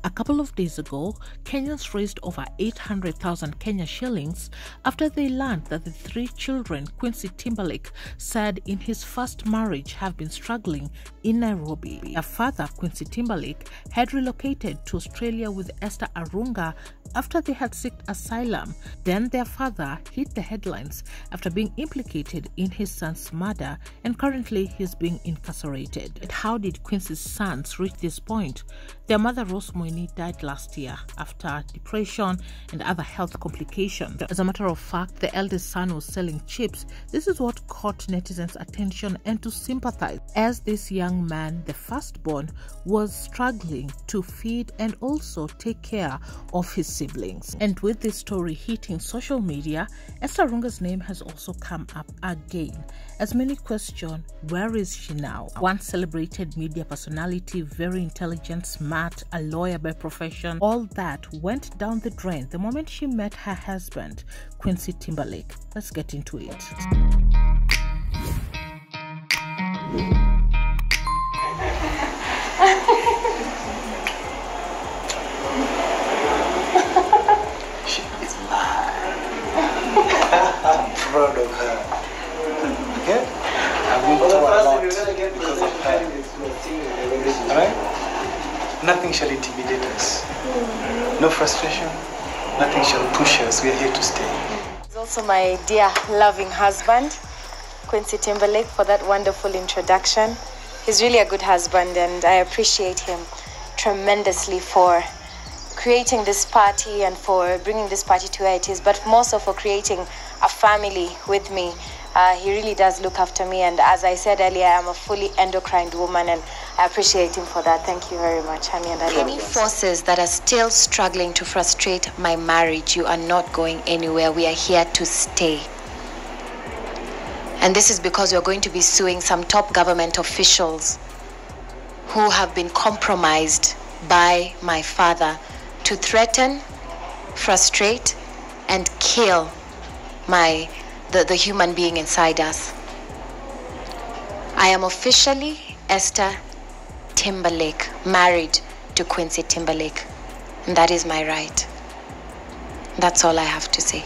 A couple of days ago, Kenyans raised over 800,000 Kenya shillings after they learned that the 3 children Quincy Timberlake said in his first marriage have been struggling in Nairobi. Their father, Quincy Timberlake, had relocated to Australia with Esther Arunga after they had sought asylum. Then their father hit the headlines after being implicated in his son's murder, and currently he's being incarcerated. But how did Quincy's sons reach this point? Their mother, Rose Moini, died last year after depression and other health complications. As a matter of fact, the eldest son was selling chips. This is what caught netizens' attention and to sympathize, as this young man, the firstborn, was struggling to feed and also take care of his siblings. And with this story hitting social media, Esther Arunga's name has also come up again, as many question, where is she now? Once celebrated media personality, very intelligent, smart, a lawyer by profession, all that went down the drain the moment she met her husband, Quincy Timberlake. Let's get into it. She is mine. I'm proud of her. Okay? I've been through a lot because of her. Alright? Nothing shall intimidate us. No frustration. Nothing shall push us. We are here to stay. It's also my dear, loving husband, Quincy Timberlake, for that wonderful introduction. He's really a good husband, and I appreciate him tremendously for creating this party and for bringing this party to where it is, but more so for creating a family with me. He really does look after me, and as I said earlier, I'm a fully endocrine woman, and I appreciate him for that. Thank you very much, honey. And any forces that are still struggling to frustrate my marriage, you are not going anywhere. We are here to stay. And this is because we're going to be suing some top government officials who have been compromised by my father to threaten, frustrate, and kill the human being inside us. I am officially Esther Timberlake, married to Quincy Timberlake, and that is my right. That's all I have to say.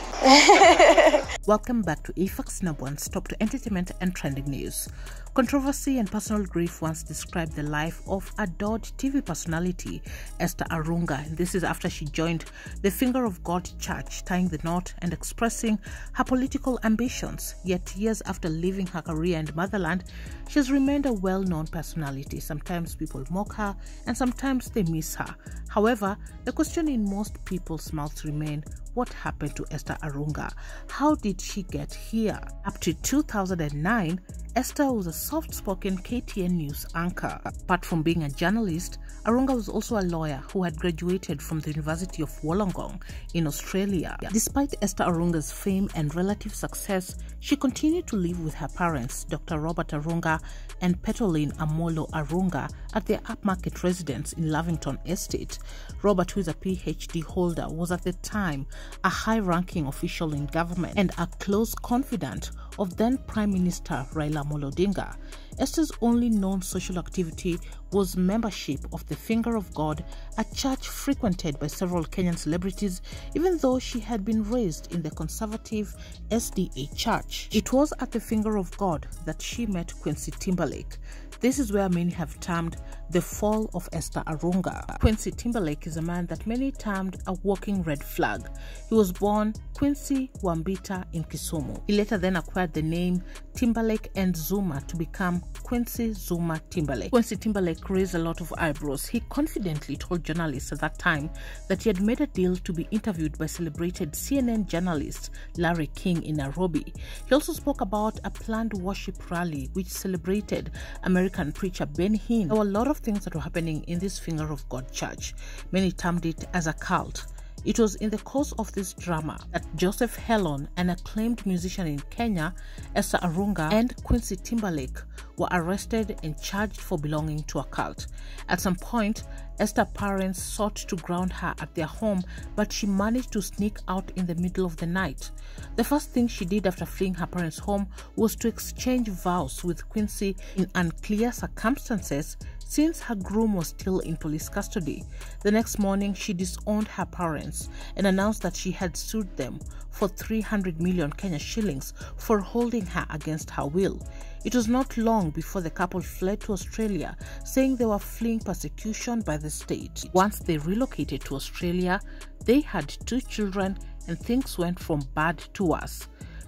Welcome back to Efax #1 Top to Entertainment and Trending News. Controversy and personal grief once described the life of adored TV personality Esther Arunga. And this is after she joined the Finger of God Church, tying the knot and expressing her political ambitions. Yet years after leaving her career and motherland, she has remained a well-known personality. Sometimes people mock her and sometimes they miss her. However, the question in most people's mouths remain, what happened to Esther Arunga? How did she get here? Up to 2009, Esther was a soft-spoken KTN news anchor. Apart from being a journalist, Arunga was also a lawyer who had graduated from the University of Wollongong in Australia. Despite Esther Arunga's fame and relative success, she continued to live with her parents, Dr. Robert Arunga and Petolin Amolo Arunga, at their upmarket residence in Lavington Estate. Robert, who is a PhD holder, was at the time a high-ranking official in government and a close confidant of then Prime Minister Raila Amolo Odinga. Esther's only known social activity was membership of the Finger of God, a church frequented by several Kenyan celebrities, even though she had been raised in the conservative SDA church. It was at the Finger of God that she met Quincy Timberlake. This is where many have termed the fall of Esther Arunga. Quincy Timberlake is a man that many termed a walking red flag. He was born Quincy Wambita in Kisumu. He later then acquired the name Timberlake and Zuma to become Quincy Zuma Timberlake. Quincy Timberlake raised a lot of eyebrows. He confidently told journalists at that time that he had made a deal to be interviewed by celebrated CNN journalist Larry King in Nairobi. He also spoke about a planned worship rally which celebrated American preacher Ben Hinn. There were a lot of things that were happening in this Finger of God church. Many termed it as a cult. It was in the course of this drama that Joseph Hellon, an acclaimed musician in Kenya, Esther Arunga, and Quincy Timberlake were arrested and charged for belonging to a cult. At some point, Esther's parents sought to ground her at their home, but she managed to sneak out in the middle of the night. The first thing she did after fleeing her parents' home was to exchange vows with Quincy in unclear circumstances, since her groom was still in police custody. The next morning, she disowned her parents and announced that she had sued them for 300 million Kenya shillings for holding her against her will. It was not long before the couple fled to Australia, saying they were fleeing persecution by the state. Once they relocated to Australia, they had 2 children and things went from bad to worse.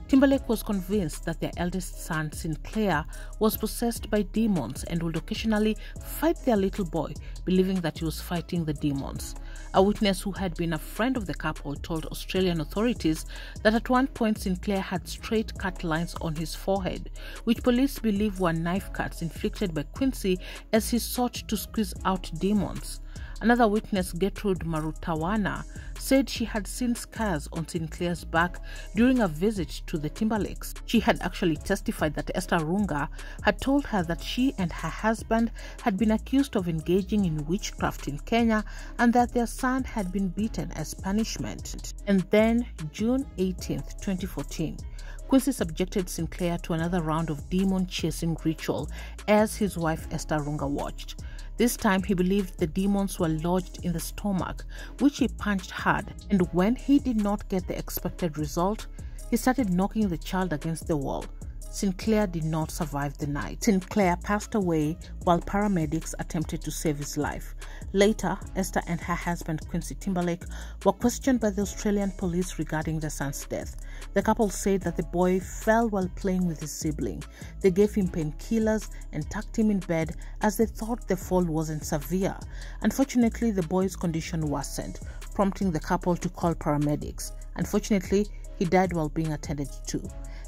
Timberlake was convinced that their eldest son, Sinclair, was possessed by demons and would occasionally fight their little boy, believing that he was fighting the demons. A witness who had been a friend of the couple told Australian authorities that at one point Sinclair had straight cut lines on his forehead, which police believe were knife cuts inflicted by Quincy as he sought to squeeze out demons. Another witness, Gertrude Marutawana, said she had seen scars on Sinclair's back during a visit to the Timberlakes. She had actually testified that Esther Arunga had told her that she and her husband had been accused of engaging in witchcraft in Kenya and that their son had been beaten as punishment. And then, June 18, 2014, Quincy subjected Sinclair to another round of demon-chasing ritual as his wife Esther Arunga watched. This time, he believed the demons were lodged in the stomach, which he punched hard, and when he did not get the expected result, he started knocking the child against the wall. Sinclair did not survive the night. Sinclair passed away while paramedics attempted to save his life. Later, Esther and her husband Quincy Timberlake were questioned by the Australian police regarding their son's death. The couple said that the boy fell while playing with his sibling. They gave him painkillers and tucked him in bed as they thought the fall wasn't severe. Unfortunately, the boy's condition worsened, prompting the couple to call paramedics. Unfortunately, he died while being attended to.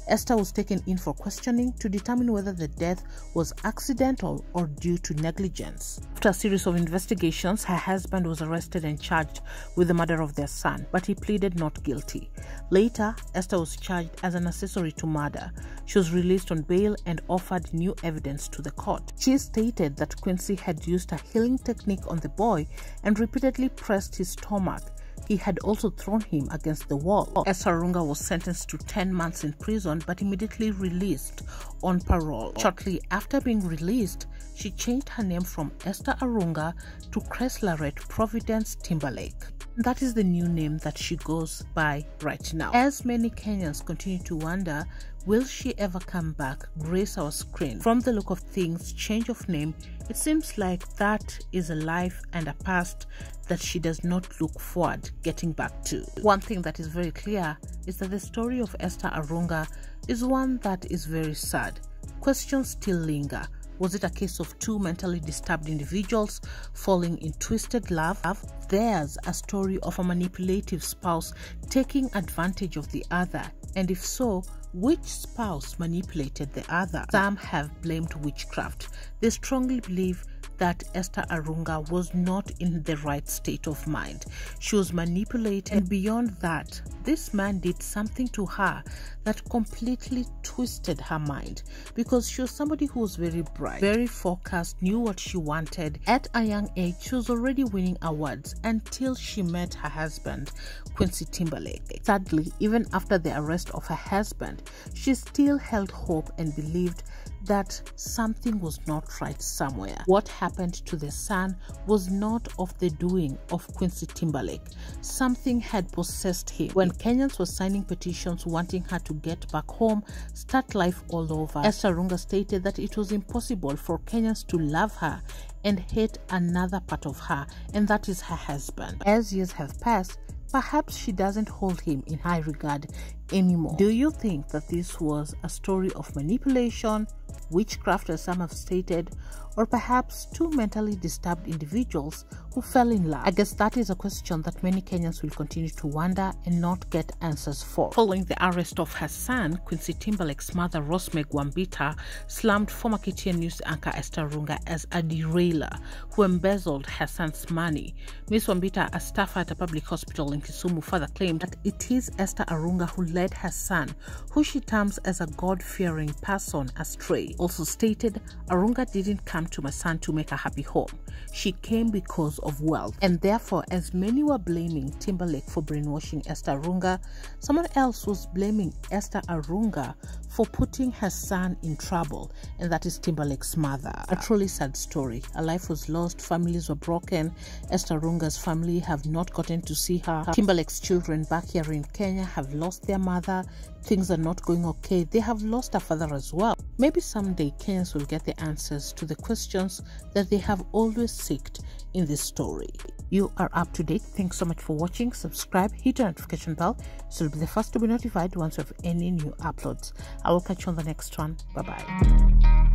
Esther was taken in for questioning to determine whether the death was accidental or due to negligence. After a series of investigations, her husband was arrested and charged with the murder of their son, but he pleaded not guilty. Later, Esther was charged as an accessory to murder. She was released on bail and offered new evidence to the court. She stated that Quincy had used a healing technique on the boy and repeatedly pressed his stomach. He had also thrown him against the wall. Esther Arunga was sentenced to 10 months in prison but immediately released on parole. Shortly after being released, she changed her name from Esther Arunga to Cresslaret Providence Timberlake. That is the new name that she goes by right now. As many Kenyans continue to wonder, will she ever come back, grace our screen? From the look of things, change of name, it seems like that is a life and a past that she does not look forward getting back to. One thing that is very clear is that the story of Esther Arunga is one that is very sad. Questions still linger. Was it a case of 2 mentally disturbed individuals falling in twisted love? There's a story of a manipulative spouse taking advantage of the other, and if so, which spouse manipulated the other? Some have blamed witchcraft. They strongly believe that Esther Arunga was not in the right state of mind. She was manipulated, and beyond that, this man did something to her that completely twisted her mind, because she was somebody who was very bright, very focused, knew what she wanted. At a young age, she was already winning awards until she met her husband, Quincy Timberlake. Sadly, even after the arrest of her husband, she still held hope and believed that something was not right somewhere. What happened to the son was not of the doing of Quincy Timberlake. Something had possessed him. When Kenyans were signing petitions wanting her to get back home, start life all over, Esther Arunga stated that it was impossible for Kenyans to love her and hate another part of her, and that is her husband. As years have passed, perhaps she doesn't hold him in high regard anymore. Do you think that this was a story of manipulation, witchcraft as some have stated, or perhaps 2 mentally disturbed individuals who fell in love? I guess that is a question that many Kenyans will continue to wonder and not get answers for. Following the arrest of her son, Quincy Timberlake's mother, Rosemary Gwambita, slammed former KTN News anchor Esther Arunga as a derailer who embezzled her son's money. Ms. Gwambita, a staffer at a public hospital in Kisumu further claimed that it is Esther Arunga who led her son, who she terms as a God-fearing person, astray. Also stated, Arunga didn't come to my son to make a happy home. She came because of wealth. And therefore, as many were blaming Timberlake for brainwashing Esther Arunga, someone else was blaming Esther Arunga for putting her son in trouble, and that is Timberlake's mother. A truly sad story. A life was lost, families were broken. Esther Arunga's family have not gotten to see her. Timberlake's children back here in Kenya have lost their mother. Things are not going okay. They have lost a father as well. Maybe someday Kenyans will get the answers to the questions that they have always sought in this story. You are up to date. Thanks so much for watching. Subscribe, hit the notification bell so you'll be the first to be notified once we have any new uploads. I will catch you on the next one. Bye bye.